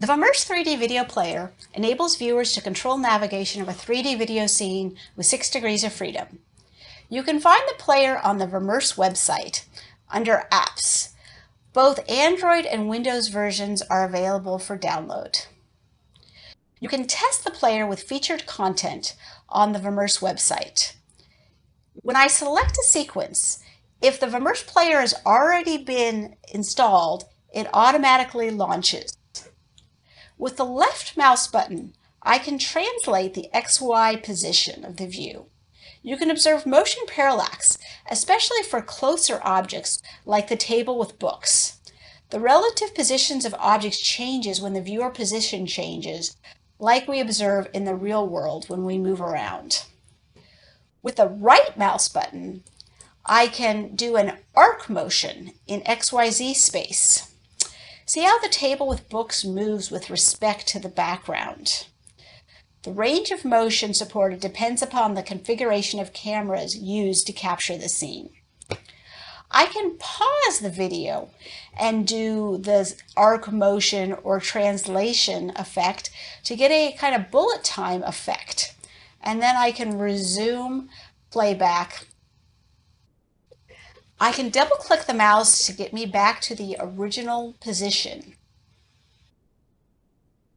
The Vimmerse 3D video player enables viewers to control navigation of a 3D video scene with 6 degrees of freedom. You can find the player on the Vimmerse website under Apps. Both Android and Windows versions are available for download. You can test the player with featured content on the Vimmerse website. When I select a sequence, if the Vimmerse player has already been installed, it automatically launches. With the left mouse button, I can translate the XY position of the view. You can observe motion parallax, especially for closer objects like the table with books. The relative positions of objects changes when the viewer position changes, like we observe in the real world when we move around. With the right mouse button, I can do an arc motion in XYZ space. See how the table with books moves with respect to the background. The range of motion supported depends upon the configuration of cameras used to capture the scene. I can pause the video and do the arc motion or translation effect to get a kind of bullet time effect. And then I can resume playback. I can double click the mouse to get me back to the original position.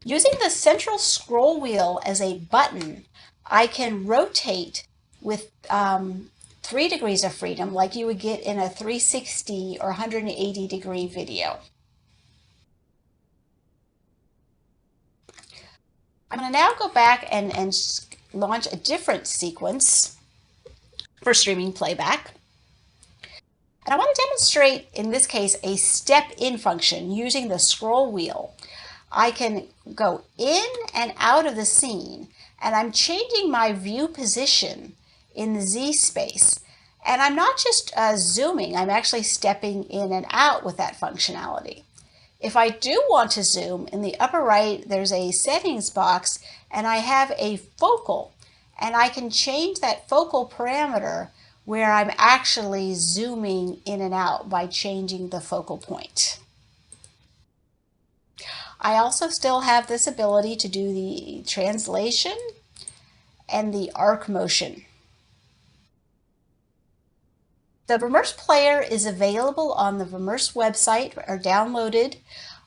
Using the central scroll wheel as a button, I can rotate with 3 degrees of freedom like you would get in a 360 or 180 degree video. I'm going to now go back and launch a different sequence for streaming playback. And I want to demonstrate, in this case, a step-in function using the scroll wheel. I can go in and out of the scene, and I'm changing my view position in the Z space. And I'm not just zooming, I'm actually stepping in and out with that functionality. If I do want to zoom, in the upper right, there's a settings box, and I have a focal, and I can change that focal parameter where I'm actually zooming in and out by changing the focal point. I also still have this ability to do the translation and the arc motion. The Vimmerse player is available on the Vimmerse website or downloaded,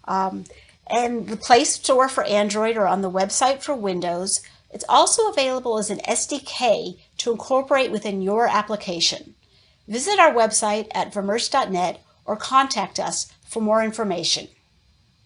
and the Play Store for Android or on the website for Windows. It's also available as an SDK to incorporate within your application. Visit our website at vimmerse.net or contact us for more information.